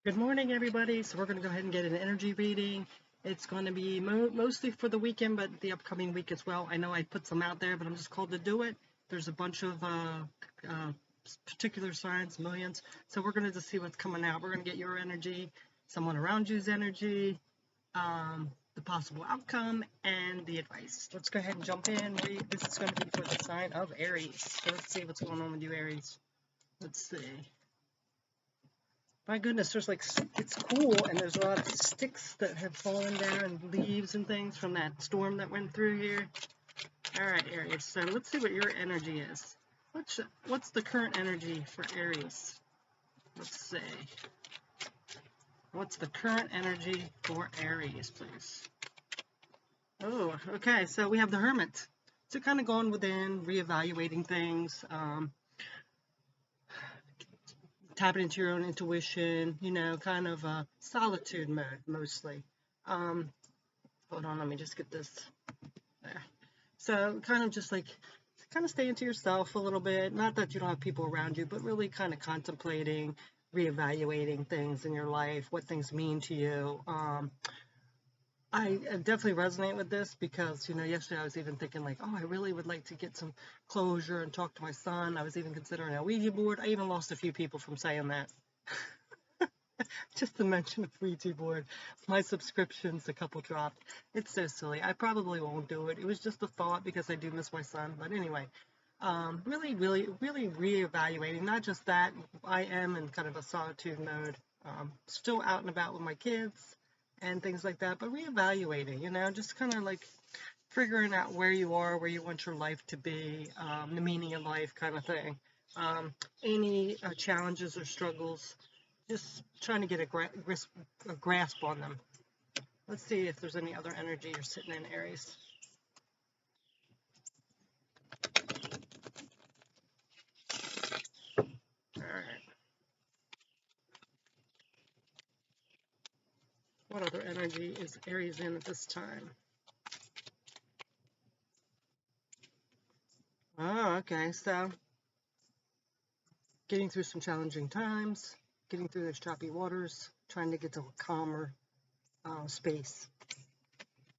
Good morning, everybody. So we're going to go ahead and get an energy reading. It's going to be mostly for the weekend, but the upcoming week as well. I know I put some out there, but I'm just called to do it. There's a bunch of uh, particular signs, millions. So we're going to just see what's coming out. We're going to get your energy, someone around you's energy, the possible outcome, and the advice. Let's go ahead and jump in. This is going to be for the sign of Aries. So let's see what's going on with you, Aries. Let's see. My goodness, it's cool, and there's a lot of sticks that have fallen down, and leaves and things from that storm that went through here. All right, Aries, so let's see what your energy is. What's the current energy for Aries? Let's see. What's the current energy for Aries, please? Oh, okay, so we have the Hermit. So kind of going within, reevaluating things, tapping into your own intuition, kind of solitude mode mostly. Hold on, let me just get this there. So kind of just like, kind of staying to yourself a little bit. Not that you don't have people around you, but really kind of contemplating, reevaluating things in your life, what things mean to you. I definitely resonate with this because, yesterday I was even thinking like, oh, I really would like to get some closure and talk to my son. I was even considering a Ouija board. I even lost a few people from saying that. Just to mention a Ouija board. My subscriptions, a couple dropped. It's so silly. I probably won't do it. It was just a thought because I do miss my son. But anyway, really, really, really reevaluating. Not just that, I am in kind of a solitude mode. Still out and about with my kids and things like that, but reevaluating, just kind of like figuring out where you are, where you want your life to be, the meaning of life kind of thing. Any challenges or struggles, just trying to get a grasp on them. Let's see if there's any other energy you're sitting in, Aries. All right. What other energy is Aries in at this time? Oh, okay. So, getting through some challenging times, getting through those choppy waters, trying to get to a calmer space.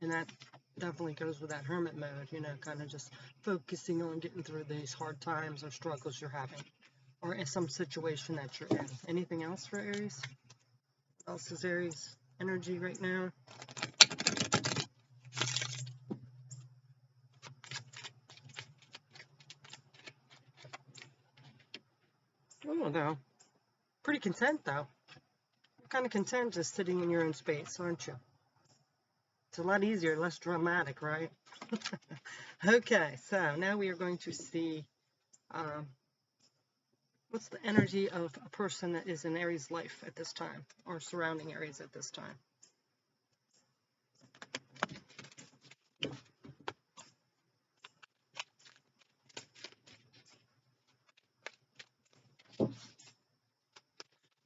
And that definitely goes with that hermit mode, kind of just focusing on getting through these hard times or struggles you're having, or in some situation that you're in. Anything else for Aries? What else is Aries energy right now? Oh, no. Pretty content, though. You're kind of content just sitting in your own space, aren't you? It's a lot easier, less dramatic, right? Okay, so now we are going to see what's the energy of a person that is in Aries' life at this time, or surrounding Aries at this time.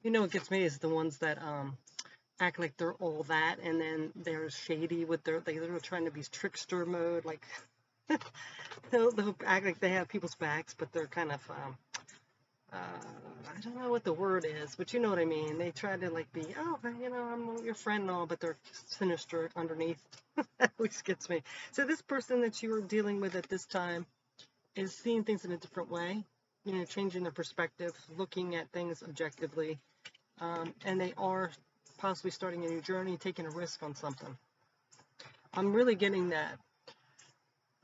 What gets me is the ones that act like they're all that, and then they're shady with they're trying to be trickster mode, like they'll act like they have people's backs, but they're kind of I don't know what the word is, but you know what I mean. They try to like be, oh, I'm your friend and all, but they're sinister underneath. That always gets me. So this person that you are dealing with at this time is seeing things in a different way, changing their perspective, looking at things objectively, and they are possibly starting a new journey, taking a risk on something. I'm really getting that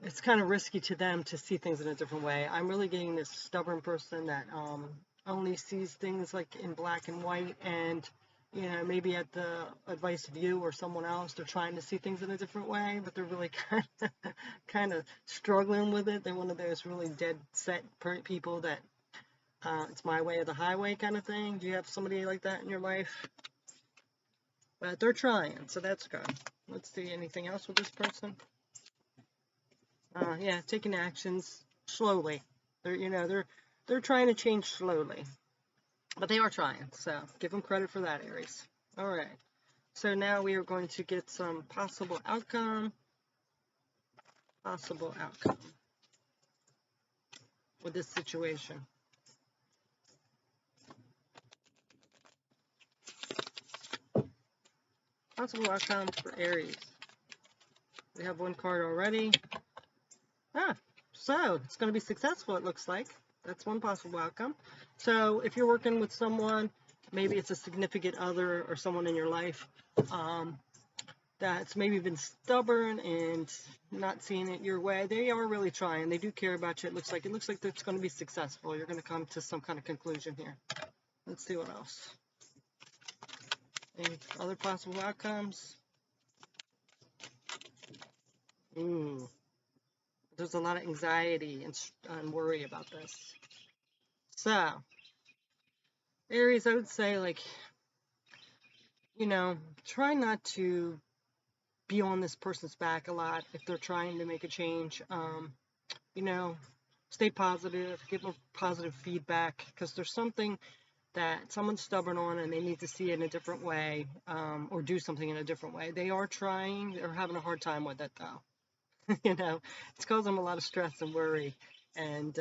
it's kind of risky to them to see things in a different way. I'm really getting this stubborn person that only sees things like in black and white, and maybe at the advice of you or someone else, they're trying to see things in a different way, but they're really kind of struggling with it. They're one of those really dead set people that it's my way or the highway kind of thing. Do you have somebody like that in your life? But they're trying, so that's good. Let's see, anything else with this person? Yeah, taking actions slowly. They're trying to change slowly, but they are trying. So give them credit for that, Aries. All right. So now we are going to get some possible outcome. Possible outcome with this situation. Possible outcomes for Aries. We have one card already. So it's going to be successful, it looks like. That's one possible outcome. So if you're working with someone, maybe it's a significant other or someone in your life that's maybe been stubborn and not seeing it your way, they are really trying. They do care about you. It looks like it's going to be successful. You're going to come to some kind of conclusion here. Let's see what else. Any other possible outcomes? Ooh, there's a lot of anxiety and worry about this. So, Aries, I would say, like, try not to be on this person's back a lot if they're trying to make a change. You know, stay positive, give them positive feedback, because there's something that someone's stubborn on and they need to see it in a different way, or do something in a different way. They are trying, they're having a hard time with it though. It's causing them a lot of stress and worry. And,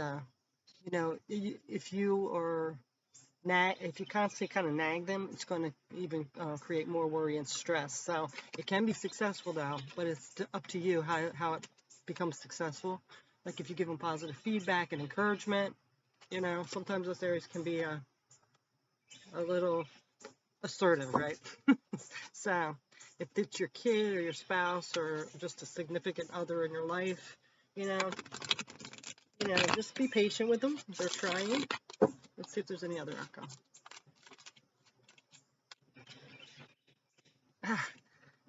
if you are if you constantly kind of nag them, it's going to even create more worry and stress. So it can be successful though, but it's up to you how it becomes successful. Like if you give them positive feedback and encouragement, sometimes those areas can be a little assertive, right? So if it's your kid or your spouse or just a significant other in your life, just be patient with them. They're trying. Let's see if there's any other outcome.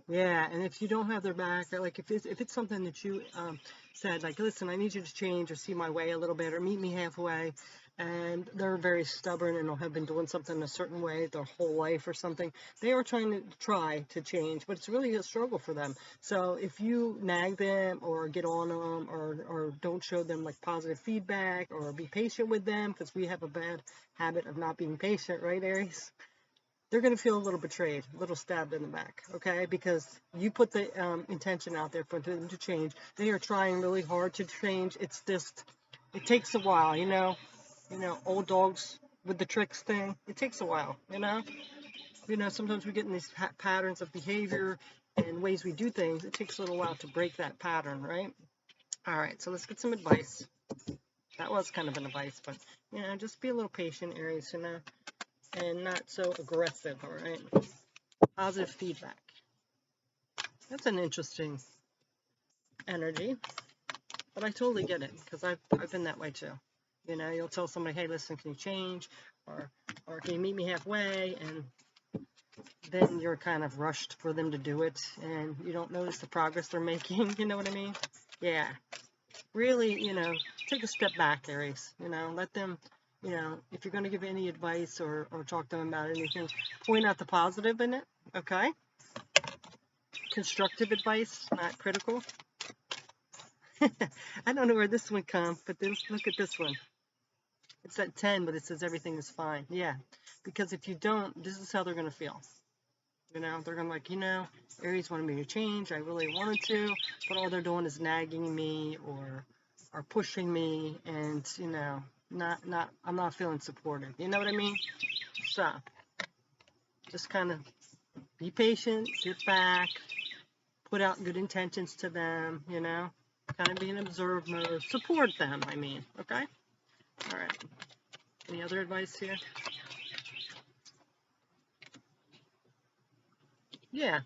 Yeah, and if you don't have their back, or like if it's something that you said, like, listen, I need you to change or see my way a little bit or meet me halfway, and they're very stubborn and have been doing something a certain way their whole life or something, they are try to change, but it's really a struggle for them. So if you nag them or get on them or don't show them like positive feedback or be patient with them, because we have a bad habit of not being patient, right, Aries? They're going to feel a little betrayed, a little stabbed in the back, okay? Because you put the intention out there for them to change. They are trying really hard to change. It's just, it takes a while, old dogs with the tricks thing. It takes a while, sometimes we get in these patterns of behavior and ways we do things. It takes a little while to break that pattern, right? All right, so let's get some advice. That was kind of an advice, but, just be a little patient, Aries, and not so aggressive, all right? Positive feedback. That's an interesting energy, but I totally get it because I've been that way too. You'll tell somebody, hey, listen, can you change? Or can you meet me halfway? And then you're kind of rushed for them to do it and you don't notice the progress they're making. You know what I mean? Yeah. Really, take a step back, Aries. Let them, if you're going to give any advice or talk to them about anything, point out the positive in it, okay? Constructive advice, not critical. I don't know where this one comes, but then look at this one. It's at 10, but it says everything is fine. Yeah, because if you don't, this is how they're going to feel. They're going to like, Aries wanted me to change. I really wanted to, but all they're doing is nagging me or pushing me, and I'm not feeling supported. You know what I mean? So just kind of be patient, sit back, put out good intentions to them, kind of be in observe mode, support them, I mean, okay? All right. Any other advice here? Yeah.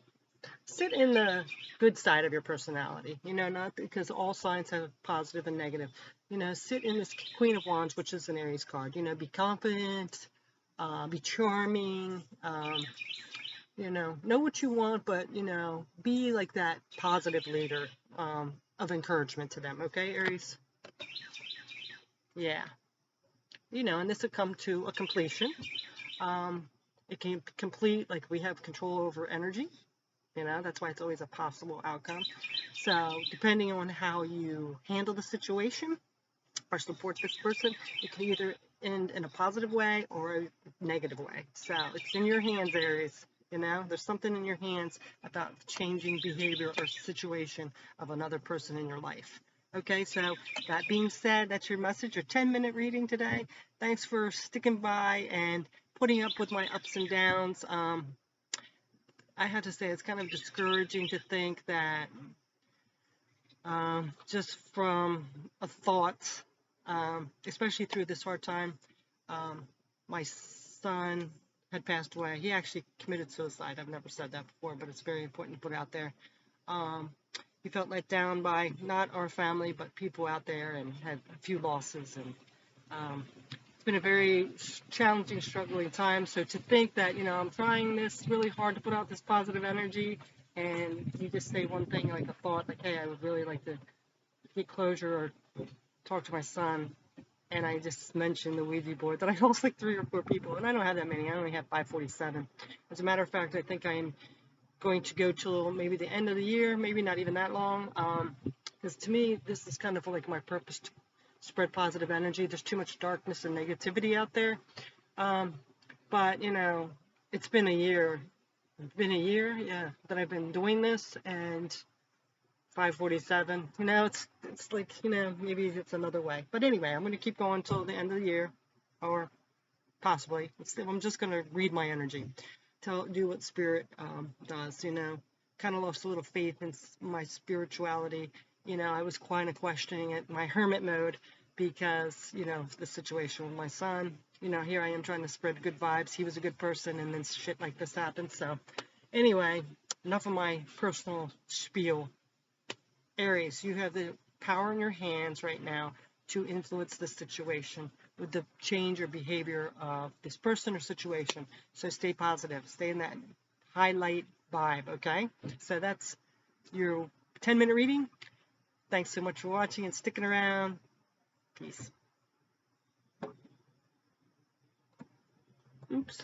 Sit in the good side of your personality, not because all signs have positive and negative. Sit in this Queen of Wands, which is an Aries card. Be confident, be charming, know what you want, but, be like that positive leader of encouragement to them, okay, Aries? Yeah. And this will come to a completion. It can complete, like we have control over energy, that's why it's always a possible outcome. So depending on how you handle the situation or support this person, it can either end in a positive way or a negative way. So it's in your hands, Aries. There's something in your hands about changing behavior or situation of another person in your life. Okay, so that being said, that's your message, your 10-minute reading today. Thanks for sticking by and putting up with my ups and downs. I have to say it's kind of discouraging to think that just from a thought, especially through this hard time, um, my son had passed away. He actually committed suicide. I've never said that before, but it's very important to put it out there. Um, he felt let down by not our family, but people out there, and had a few losses. And it's been a very challenging, struggling time. So to think that, I'm trying this really hard to put out this positive energy, and you just say one thing, like a thought, like, hey, I would really like to get closure or talk to my son. And I just mentioned the Ouija board that I lost like 3 or 4 people, and I don't have that many. I only have 547. As a matter of fact, I think I am going to go till maybe the end of the year, maybe not even that long. Because to me, this is kind of like my purpose, to spread positive energy. There's too much darkness and negativity out there. Um, but it's been a year. It's been a year, yeah, that I've been doing this, and 547. It's like, maybe it's another way. But anyway, I'm going to keep going till the end of the year, or possibly. I'm just going to read my energy, do what spirit does. Kind of lost a little faith in my spirituality. I was kind of questioning it, my hermit mode, because the situation with my son. Here I am trying to spread good vibes. He was a good person, and then shit like this happened. So anyway, enough of my personal spiel. Aries, you have the power in your hands right now to influence the situation with the change or behavior of this person or situation. So stay positive. Stay in that highlight vibe, okay? So that's your 10-minute reading. Thanks so much for watching and sticking around. Peace. Oops.